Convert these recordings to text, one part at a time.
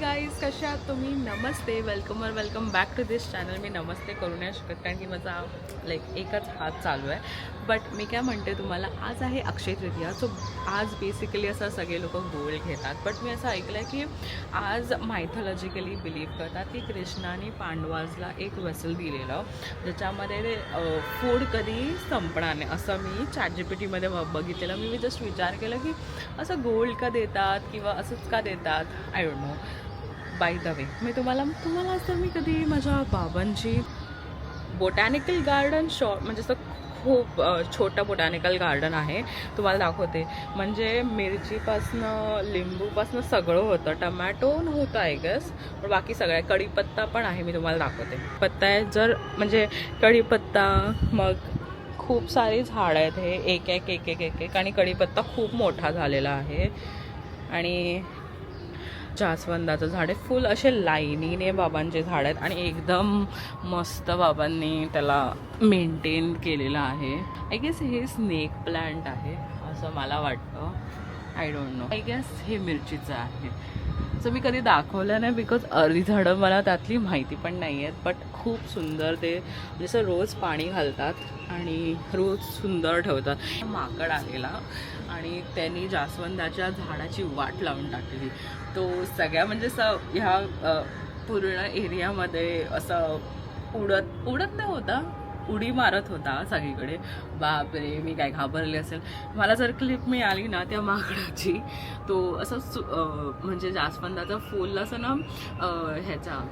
Guys कशा आहात तुम्ही. नमस्ते, welcome back to this channel. मी नमस्ते करू नाही शकत कारण की माझा एकच हात चालू आहे. बट मी काय म्हणते तुम्हाला, आज आहे अक्षय तृतीया. सो आज बेसिकली असं सगळे लोक गोळ घेतात. बट मी असं ऐकलं आहे की आज मायथॉलॉजिकली बिलीव्ह करतात की कृष्णाने पांडवाजला एक वेसल दिलेलं ज्याच्यामध्ये ते फूड कधी संपणार नाही, असं मी ChatGPTमध्ये बघितलेलं. मी जस्ट विचार केला की असं गोल्ड का देतात किंवा असंच का देतात, I don't know. By the way मी तुम्हाला असं मी कधी माझ्या बाबांची बोटॅनिकल गार्डन म्हणजे असं खूप छोटं बोटॅनिकल गार्डन आहे, तुम्हाला दाखवते. म्हणजे मिरचीपासनं लिंबूपासनं सगळं होतं. टमॅटो नव्हतं आय गेस, पण बाकी सगळं. कढीपत्ता पण आहे, मी तुम्हाला दाखवते. पत्ता आहे जर म्हणजे कढीपत्ता, मग खूप सारी झाडं आहेत. हे एक आणि कढीपत्ता खूप मोठा झालेला आहे. आणि जास्वंदाचं झाड आहे. फुल असे लाईनीने बाबांचे झाड आहेत आणि एकदम मस्त बाबांनी त्याला मेंटेन केलेलं आहे. आय गेस हे स्नेक प्लांट आहे असं मला वाटतं. I don't know. I guess हे मिरचीचं आहे. सो मी कधी दाखवलं नाही बिकॉज अर्धी झाडं मला त्यातली माहिती पण नाही आहेत. बट खूप सुंदर ते जसं रोज पाणी घालतात आणि रोज सुंदर ठेवतात. माकड आलेला आणि त्यांनी जास्वंदाच्या झाडाची वाट लावून टाकली. तो सगळ्या म्हणजे असं ह्या पूर्ण एरियामध्ये असं उडत नाही होता, उडी मारत होता सगळीकडे. बापरे, मी काय घाबरले असेल. मला जर क्लिप मिळाली ना त्या माकडाची, तो असं म्हणजे जास्वंदाचं फूल असं ना ह्याचा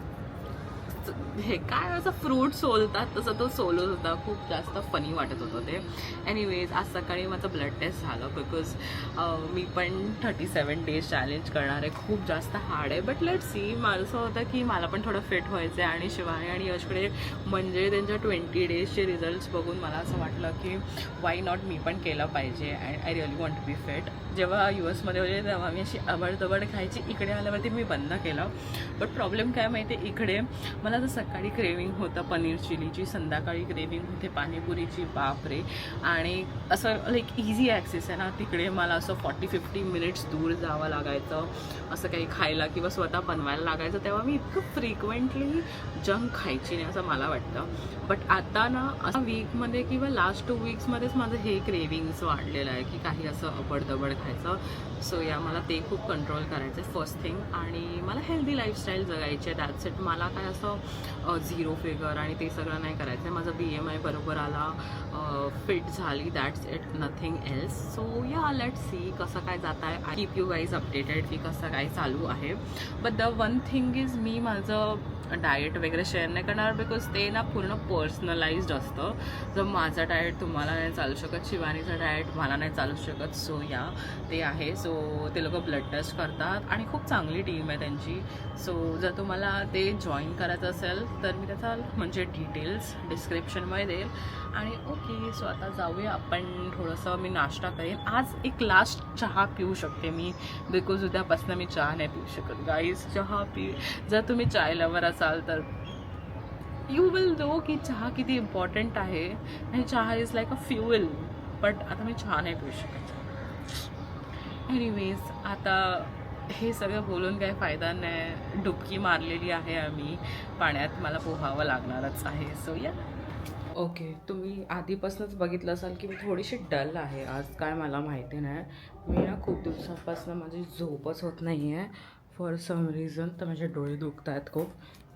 हे काय असं फ्रूट सोलतात तसं तो सोलत होता. खूप जास्त फनी वाटत होतं ते. एनिवेज आज सकाळी माझं ब्लड टेस्ट झालं बिकॉज मी पण 37 डेज चॅलेंज करणार आहे. खूप जास्त हार्ड आहे. But let see. माझं असं होतं की मला पण थोडं फिट व्हायचं आहे आणि शिवानी आणि यशकडे म्हणजे त्यांच्या 20 डेजचे रिझल्ट्स बघून मला असं वाटलं की वाय नॉट मी पण केलं पाहिजे. And I really want to be fit. जेव्हा US मध्ये होते तेव्हा मी अशी अबडधबड खायची. इकडे आल्यावरती मी बंद केलं. बट प्रॉब्लेम काय माहिती आहे, इकडे मला जर सकाळी क्रेविंग होतं पनीर चिलीची, संध्याकाळी क्रेविंग होते पाणीपुरीची. बापरे. आणि असं इझी ॲक्सेस आहे ना तिकडे. मला असं 40-50 मिनिट्स दूर जावं लागायचं असं काही खायला किंवा स्वतः बनवायला लागायचं. तेव्हा मी इतकं फ्रिक्वेंटली जंक खायची नाही असं मला वाटतं. बट आता ना असं वीकमध्ये किंवा लास्ट 2 वीक्समध्येच माझं हे क्रेविंग्स वाढलेलं आहे की काही असं अबडधबड खायचं. सो या मला ते खूप कंट्रोल करायचं आहे फर्स्ट थिंग. आणि मला हेल्दी लाईफस्टाईल जगायची आहे. That's it. मला काय असं 0 फिगर आणि ते सगळं नाही करायचं आहे. माझं BMI बरोबर आला, फिट झाली, that's it, nothing else. So या लेट सी कसं काय जात आहे. I keep you guys updated की कसं काय चालू आहे. But the one thing is me माझं डाएट वगैरे शेअर नाही करणार बिकॉज ते ना पूर्ण पर्सनलाइज्ड असतं. जर माझा डाएट तुम्हाला नाही चालू शकत, शिवानीचं डाएट मला नाही चालू शकत. सो या ते आहे. सो ते लोक ब्लड टेस्ट करतात आणि खूप चांगली टीम आहे त्यांची. सो जर तुम्हाला ते जॉईन करायचं असेल तर मी त्याचा म्हणजे डिटेल्स डिस्क्रिप्शनमध्ये देईल. आणि ओके, सो आता जाऊया आपण. थोडंसं मी नाश्ता करेन. आज एक लास्ट चहा पिऊ शकते मी बिकॉज उद्यापासून मी चहा नाही पिऊ शकत गाईज. चहा जर तुम्ही चाय लवर असाल तर यू विल नो की चहा किती इम्पॉर्टंट आहे. आणि चहा is like a fuel. But आता मी चहा नाही पिऊ शकत. एनिवेज आता हे सगळं बोलून काही फायदा नाही. डुबकी मारलेली आहे आम्ही पाण्यात. मला पोहावं लागणारच आहे. सो या. ओके, तुम्ही आधीपासूनच बघितलं असाल की मी थोडीशी डल आहे आज. काय मला माहिती नाही. मी ना खूप दिवसांपासून माझी झोपच होत नाही आहे फॉर सम रिझन. तर माझे डोळे दुखत आहेत खूप.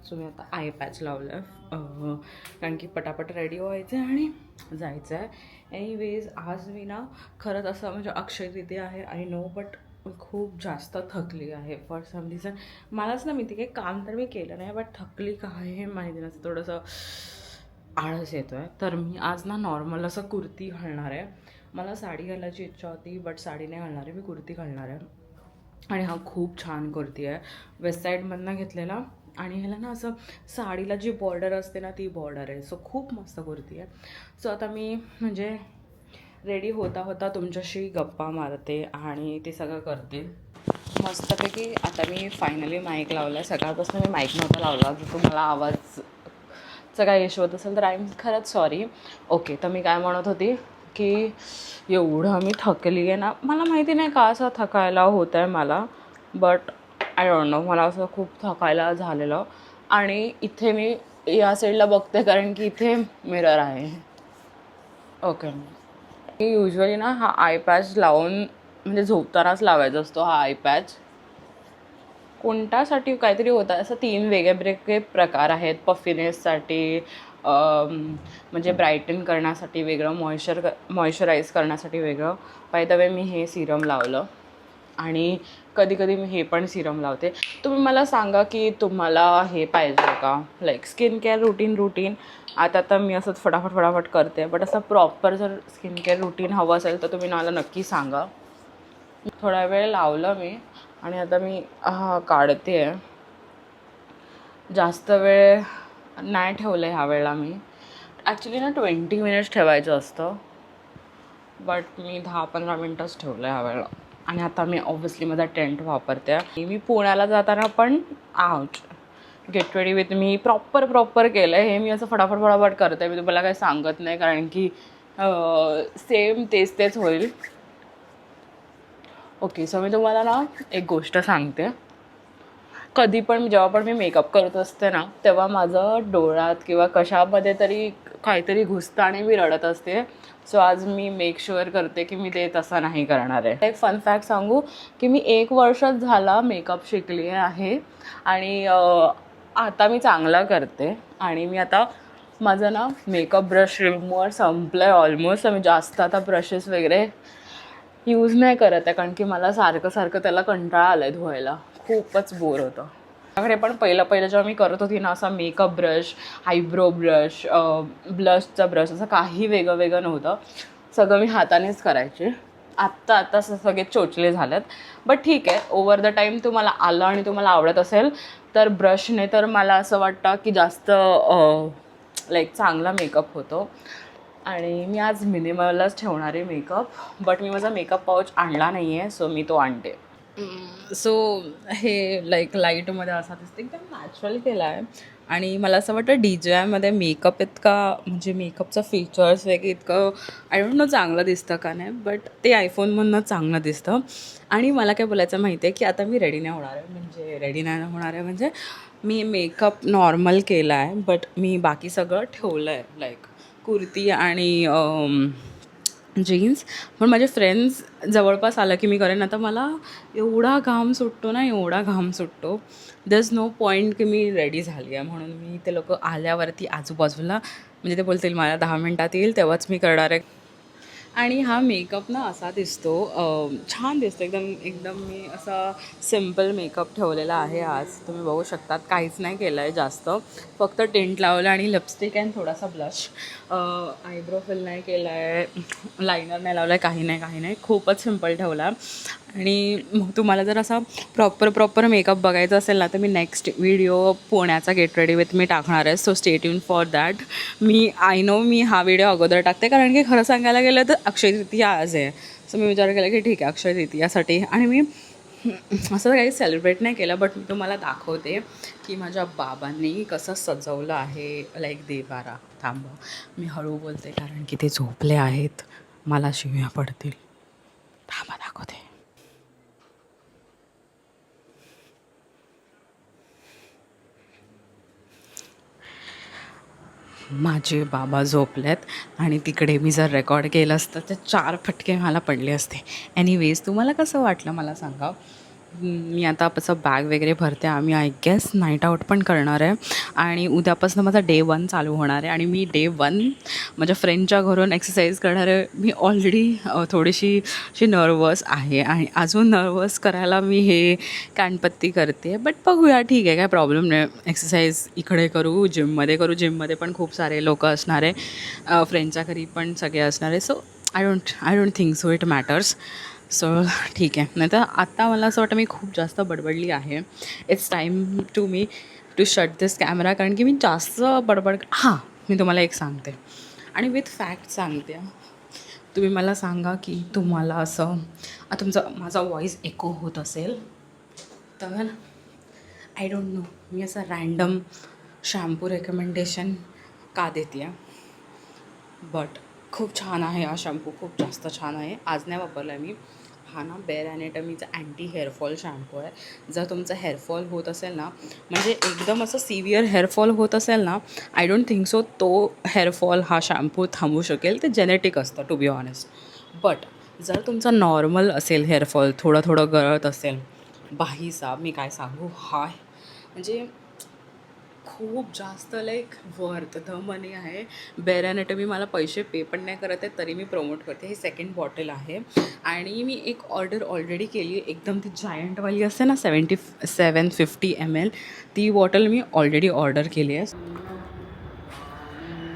सो मी आता आय पॅच लावलं आहे कारण की पटापट रेडी व्हायचं आहे आणि जायचं आहे. एनिवेज आज मी ना खरंच असं म्हणजे अक्षय तृतीया आहे आय नो, बट खूप जास्त थकली आहे फॉर सम रिझन. मलाच ना माहिती काही काम तर मी केलं नाही, बट थकली का आहे हे माहिती नसतं. थोडंसं आळस येतो आहे. तर मी आज ना नॉर्मल असं कुर्ती घालणार आहे. मला साडी घालायची इच्छा होती बट साडी नाही घालणार आहे, मी कुर्ती घालणार आहे. आणि हा खूप छान कुर्ती आहे, वेस्ट साईडमधनं घेतलेला. आणि ह्याला ना असं साडीला जी बॉर्डर असते ना ती बॉर्डर आहे. सो खूप मस्त कुर्ती आहे. सो आता मी म्हणजे रेडी होता तुमच्याशी गप्पा मारते आणि ते सगळं करते मस्तपैकी. आता मी फायनली माईक लावला आहे. सकाळपासून मी माईक नव्हता लावला. जर तुम्हाला आवाजचं काय इश्यू होत असेल तर आय एम खरंच सॉरी. ओके, तर मी काय म्हणत होती की एवढं मी थकली आहे ना. मला माहिती नाही का असं थकायला होतं आहे मला, बट आय डोंट नो, मला असं खूप थकायला झालेलं. आणि इथे मी या साईडला बघते कारण की इथे मिरर आहे. ओके, मी युजली ना हा आय पॅच लावून म्हणजे झोपतानाच लावायचा असतो हा आय पॅच. कोणत्यासाठी काहीतरी होतं असं 3 वेगळे प्रकार आहेत. पफिनेससाठी, म्हणजे ब्राईटन करण्यासाठी वेगळं, मॉइश्चराईज करण्यासाठी वेगळं. बाय द वे मी हे सिरम लावलं आणि कधी कधी मी हे पण सिरम लावते. तुम्ही मला सांगा की तुम्हाला हे पाहिजे का, लाईक स्किन केअर रुटीन. आता मी असंच फटाफट करते, बट असं प्रॉपर जर स्किन केअर रुटीन हवं असेल तर तुम्ही मला नक्की सांगा. थोडा वेळ लावलं मी आणि आता मी काढते आहे. जास्त वेळ नाही ठेवलं ह्या वेळेला मी. ॲक्च्युली ना 20 मिनिट्स ठेवायचं असतं, बट मी 10-15 मिनटंच ठेवलं ह्या वेळेला. आणि आता मी ऑब्व्हियसली माझा टेंट वापरते. मी पुण्याला जाताना पण gate ready with me proper केलं आहे. हे मी असं फटाफट करते. मी तुम्हाला काही सांगत नाही कारण की सेम तेच होईल. ओके, सो मी तुम्हाला ना एक गोष्ट सांगते. कधी पण जेव्हा पण मी मेकअप करत असते ना, तेव्हा माझं डोळ्यात किंवा कशामध्ये तरी काहीतरी घुसतं आणि मी रडत असते. सो आज मी मेक शुअर करते की मी ते तसं नाही करणार आहे. एक फन फॅक्ट सांगू की मी 1 वर्षच झाला मेकअप शिकली आहे आणि आता मी चांगला करते. आणि मी आता माझं ना मेकअप ब्रश रिमूव्हर संपलं आहे ऑलमोस्ट. मी जास्त आता ब्रशेस वगैरे यूज नाही करत आहे कारण की मला सारखं त्याला कंटाळा आला आहे धुवायला. खूपच बोर होतं. माझ्याकडे पण पहिलं जेव्हा मी करत होती ना, असा मेकअप ब्रश, आयब्रो ब्रश, ब्लशचा ब्रश असं काही वेगळं नव्हतं. सगळं मी हातानेच करायचे. आत्ता सगळे चोचले झालेत. बट ठीक आहे, ओव्हर द टाईम तुम्हाला आलं आणि तुम्हाला आवडत असेल तर ब्रशने तर मला असं वाटतं की जास्त लाईक चांगला मेकअप होतो. आणि मी आज मिनिमलच ठेवणार आहे मेकअप, बट मी माझा मेकअप पाऊच आणला नाही आहे, सो मी तो आणते. सो हे लाईक लाईटमध्ये असा दिसतं, एकदम नॅचरल केला आहे. आणि मला असं वाटतं DJIमध्ये मेकअप इतका म्हणजे मेकअपचं फीचर्स वगैरे इतकं आय डोंट नो चांगलं दिसतं का नाही, बट ते आयफोनमधनं चांगलं दिसतं. आणि मला काय बोलायचं माहिती आहे की आता मी रेडी नाही होणार आहे म्हणजे मी मेकअप नॉर्मल केला आहे, बट मी बाकी सगळं ठेवलं आहे, लाईक कुर्ती आणि जीन्स. पण माझे फ्रेंड्स जवळपास आलं की मी करेन. आता मला एवढा घाम सुटतो दर इज नो पॉईंट की मी रेडी झाली आहे म्हणून. मी ते लोक आल्यावरती आजूबाजूला म्हणजे ते बोलतील मला 10 मिनटात येईल तेव्हाच मी करणार आहे. आणि हा मेकअप ना असा दिसतो, छान दिसतो एकदम मी असा सिम्पल मेकअप ठेवलेला आहे आज. तुम्ही बघू शकतात, काहीच नाही केलं आहे जास्त, फक्त टिंट लावलं आणि लिपस्टिक आणि थोडासा ब्लश. आयब्रो फिल नाही केला आहे, लायनर नाही लावलं आहे, काही नाही, खूपच सिम्पल ठेवला. आणि मग तुम्हाला जर असा प्रॉपर मेकअप बघायचा असेल ना तर मी नेक्स्ट व्हिडिओ पुण्याचा गेट रेडी विथ मी टाकणार आहे. So stay tuned for that. I know मी हा व्हिडिओ अगोदर टाकते कारण की खरं सांगायला गेलं तर अक्षय तृतीया आज आहे. सो मी विचार केला की ठीक आहे अक्षय तृतीयासाठी. आणि मी असं काही सेलिब्रेट नाही केलं, बट मी तुम्हाला दाखवते की माझ्या बाबांनी कसं सजवलं आहे लाईक देवारा. थांब, मी हळू बोलते कारण की ते झोपले आहेत, मला शिव्या पडतील. थांबा दाखवते. माझे बाबा झोपलेत आणि तिकडे मी जर रेकॉर्ड केलं असतं तर 4 फटके मला पडले असते. एनिवेज, तुम्हाला कसं वाटलं मला सांगा. मी आता असं बॅग वगैरे भरते. आम्ही आय गेस नाईट आऊट पण करणार आहे आणि उद्यापासून माझा डे 1 चालू होणार आहे. आणि मी डे 1 माझ्या फ्रेंडच्या घरून एक्सरसाइज करणार आहे. मी ऑलरेडी थोडीशी अशी नर्वस आहे आणि अजून नर्वस करायला मी हे कानपत्ती करते. बट बघूया, ठीक आहे, काय प्रॉब्लेम नाही. एक्सरसाइज इकडे करू, जिममध्ये पण खूप सारे लोक असणार आहे, फ्रेंडच्या घरी पण सगळे असणार आहे. So I don't think so it matters. So ठीक आहे. नाही तर आत्ता मला असं वाटतं मी खूप जास्त बडबडली आहे. It's time to shut this camera कारण की मी जास्त मी तुम्हाला एक सांगते आणि विथ फॅक्ट सांगते. तुम्ही मला सांगा की तुम्हाला असं माझा व्हॉईस एको होत असेल तर आय डोंट नो मी असं रँडम शॅम्पू रेकमेंडेशन का देते आहे. बट खूप छान आहे हा शॅम्पू, खूप जास्त छान आहे. आज नाही वापरला मी, हा ना बेअर ॲनाटॉमीचा अँटी हेअरफॉल शॅम्पू आहे. जर तुमचा हेअरफॉल होत असेल ना, म्हणजे एकदम असं सिव्हिअर हेअरफॉल होत असेल ना, आय डोंट थिंक सो तो हेअरफॉल हा शॅम्पू थांबवू शकेल. ते जेनेटिक असतं टू बी ऑनेस्ट. बट जर तुमचा नॉर्मल असेल हेअरफॉल, थोडं थोडं गळत असेल, बाहीसा मी काय सांगू, हा म्हणजे खूप जास्त लाईक वर्थ द मनी आहे. बेअर ॲनाटॉमी मला पैसे पे पण नाही करत आहे, तरी मी प्रमोट करते. ही सेकंड बॉटल आहे आणि मी एक ऑर्डर ऑलरेडी केली आहे. एकदम ती जायंटवाली असते ना 750 ml, ती बॉटल मी ऑलरेडी ऑर्डर केली आहे.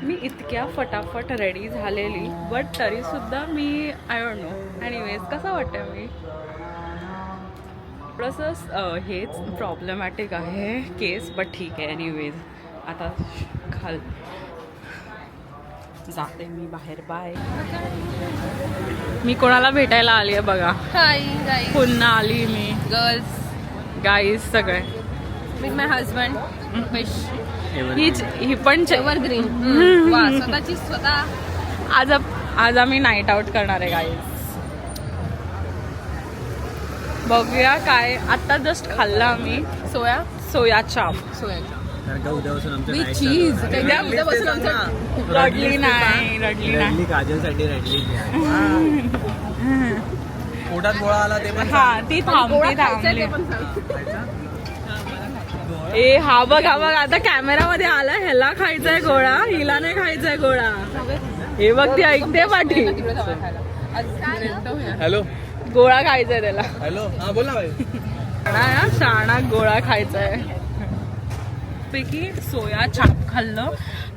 मी इतक्या फटाफट रेडी झालेली, बट तरीसुद्धा मी आय डोंट नो. एनिवेज कसं वाटतं मी थोडंसं हेच प्रॉब्लेमॅटिक आहे केस, बट ठीक आहे. एनिवेज आता खाल जाते मी बाहेर. बाय. मी कोणाला भेटायला आली आहे बघा. हाय गाईज, पुन्हा आली मी. गर्ल्स, गाईज सगळे. विथ माय हजबंड विश ही पण एव्हरग्रीन. वा, स्वतःची स्वतः. आज आम्ही नाईट आउट करणार आहे गाईज. बघूया काय. आत्ता जस्ट खाल्लं आम्ही सोया चाप. विथ चीज. रडली नाही. काजलसाठी रडली. पोटात गोळा आला ते पण. हा ती थांबली. ए हा बघ आता कॅमेरामध्ये आला. ह्याला खायचाय गोळा, हिला नाही खायचाय गोळा. हे बघ ती ऐकते पाठी. हॅलो, गोळा खायचाय त्याला. हॅलो, हा बोल ना भाई. शाणा गोळा खायचाय पैकी सोया चाप खाल्लं.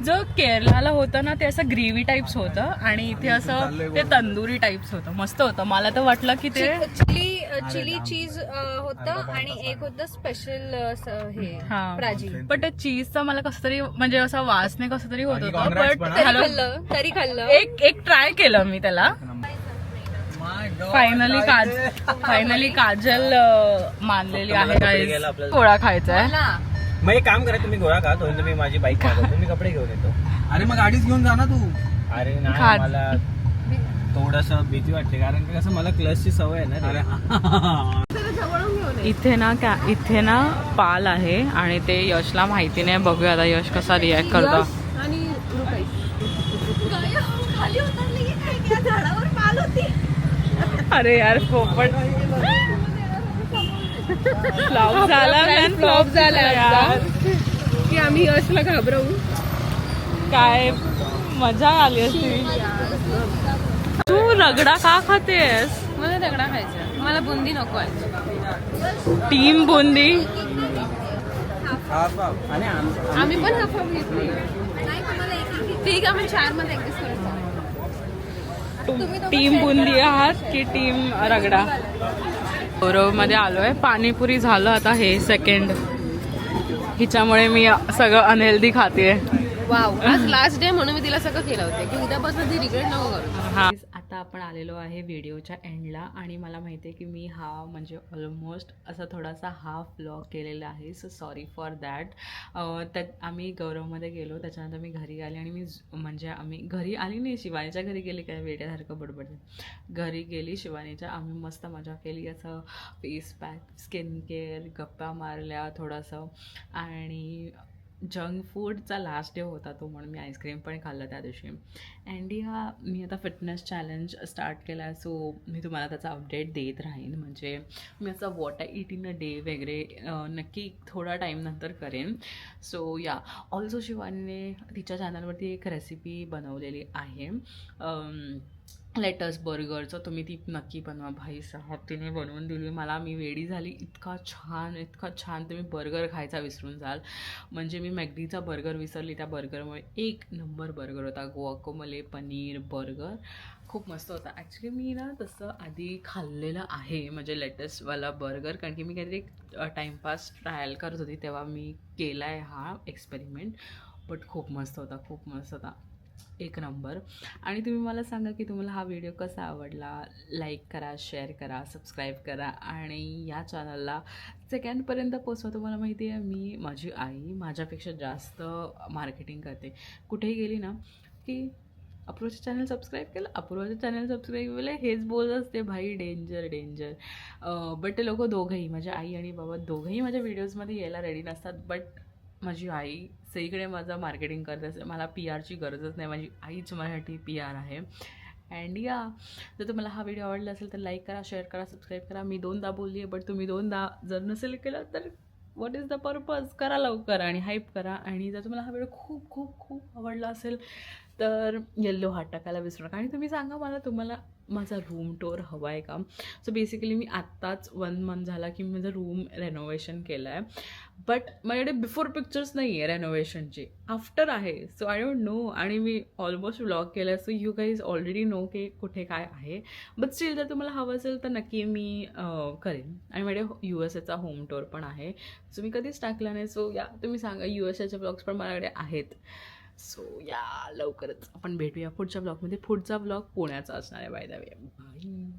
जो केरळला होतं ना, ते असं ग्रेव्ही टाईप्स होतं आणि इथे असं ते तंदुरी टाईप्स होतं. मस्त होतं. मला तर वाटलं की ते चिली चीज होतं आणि एक होतं स्पेशल हे प्राजी. पण ते चीजचं मला कसं तरी म्हणजे असं वासने कसं तरी होत होतं. बट तरी खाल्लं. एक ट्राय केलं मी त्याला. फायनली काजल मानलेली आहे. गोळा खायचा आहे. मग एक काम करा, तुम्ही गोळा खा, तुम्ही माझी बाईक पाठवतो, मी कपडे घेऊन येतो. अरे मग गाडीच घेऊन जा ना तू. अरे नाही, मला थोडस भीती वाटते, कारण की कसं मला क्लचची सवय आहे ना. इथे ना पाल आहे आणि ते यशला माहिती नाही. बघूया आता यश कसा रिॲक्ट करतो. आणि खाली उतरली झाडावर पाल होती. अरे यार पोपट फ्लॉप झाला यार. की आम्ही यशला घाबरवू. काय मजा आली असती. तू रगडा का खातेस? मला रगडा खायचा. मला बुंदी नको आहे. टीम बुंदी. आम्ही पण हाफ घेतली. ठीक आहे, मी 4 मध्ये ऍडजस्ट करतो. टीम बुंदी आहात की टीम रगडा? मध्ये आलोय. पाणीपुरी झालं आता. हे सेकंड. हिच्यामुळे मी सगळं अनहेल्दी खाते. वाव, आज लास्ट डे म्हणून मी तिला सगळं केलं होतं की उद्यापासून ती रिग्रेट नको करू. हा आता आपण आलेलो आहे व्हिडिओच्या एंडला आणि मला माहिती आहे की मी हा म्हणजे ऑलमोस्ट असा थोडासा हाफ व्लॉग केलेला आहे. So sorry for that. त्यात आम्ही गौरवमध्ये गेलो, त्याच्यानंतर मी घरी आले आणि आम्ही घरी आली नाही, शिवानीच्या घरी गेली. काय वेड्यासारखं बडबड. घरी गेली शिवानीच्या. आम्ही मस्त मजा केली. असं फेस पॅक, स्किन केअर, गप्पा मारल्या थोडंसं आणि जंक फूडचा लास्ट डे होता तो, म्हणून मी आईस्क्रीम पण खाल्लं त्या दिवशी. अँडी मी आता फिटनेस चॅलेंज स्टार्ट केला आहे. सो मी तुम्हाला त्याचा अपडेट देत राहीन. म्हणजे मी असं what I eat in a day वगैरे नक्की थोडा टाईम नंतर करेन. सो या ऑल्सो शिवानीने तिच्या चॅनलवरती एक रेसिपी बनवलेली आहे लेटस बर्गरचं. तुम्ही ती नक्की बनवा. भाई साहब तिने बनवून दिली मला. मी वेडी झाली. इतका छान तुम्ही बर्गर खायचा विसरून जाल. म्हणजे मी मॅकडीचा बर्गर विसरली त्या बर्गरमुळे. 1 नंबर बर्गर होता. गुआकामोले पनीर बर्गर खूप मस्त होता. ॲक्च्युली मी ना तसं आधी खाल्लेलं आहे म्हणजे लेटेस्टवाला बर्गर, कारण की मी काहीतरी टाईमपास ट्रायल करत होती तेव्हा मी केला आहे हा एक्सपेरिमेंट. बट खूप मस्त होता. 1 नंबर. आणि तुम्ही मला सांगा की तुम्हाला हा व्हिडिओ कसा आवडला. लाईक करा, शेअर करा, सबस्क्राईब करा आणि या चॅनलला सेकंडपर्यंत पोचवा. तुम्हाला माहिती आहे माझी आई माझ्यापेक्षा जास्त मार्केटिंग करते. कुठेही गेली ना की अपूर्वाचं चॅनल सबस्क्राईब केलं, अपूर्वाचं चॅनल सबस्क्राईब केलं, हेच बोलत असते भाई, डेंजर डेंजर. बट ते लोक दोघंही, माझ्या आई आणि बाबा दोघंही माझ्या व्हिडिओजमध्ये यायला रेडी नसतात. बट माझी आई सगळीकडे माझं मार्केटिंग करत असते. मला PR ची गरजच नाही, माझी आईच माझ्यासाठी PR आहे. अँड या, जर तुम्हाला हा व्हिडिओ आवडला असेल तर लाईक करा, शेअर करा, सबस्क्राईब करा. मी 2दा बोलली आहे, बट तुम्ही 2दा जर नसेल केलं तर व्हॉट इज द पर्पज, करा लवकर आणि हाईप करा. आणि जर तुम्हाला हा व्हिडिओ खूप खूप खूप आवडला असेल तर येल्लो हार्ट टाकायला विसरू नका. आणि तुम्ही सांगा मला, तुम्हाला माझा रूम टूर हवा आहे का? सो बेसिकली मी आत्ताच 1 मंथ झाला की मी माझं रूम रेनोव्हेशन केलं आहे. बट माझ्याकडे बिफोर पिक्चर्स नाही आहे रेनोव्हेशनचे, आफ्टर आहे. So I don't no. आणि मी ऑलमोस्ट व्लॉग केला आहे, so you guys already know की कुठे काय आहे. बट स्टील जर तुम्हाला हवं असेल तर नक्की मी करेन. आणि माझ्याकडे USA होम टूर पण आहे, सो मी कधीच टाकला नाही. सो या, तुम्ही सांगा, USA ब्लॉग्स पण माझ्याकडे आहेत. सो या, लवकरच आपण भेटूया पुढच्या ब्लॉगमध्ये. पुढचा ब्लॉग पुण्याचा असणार आहे, बाय द वे. बाय.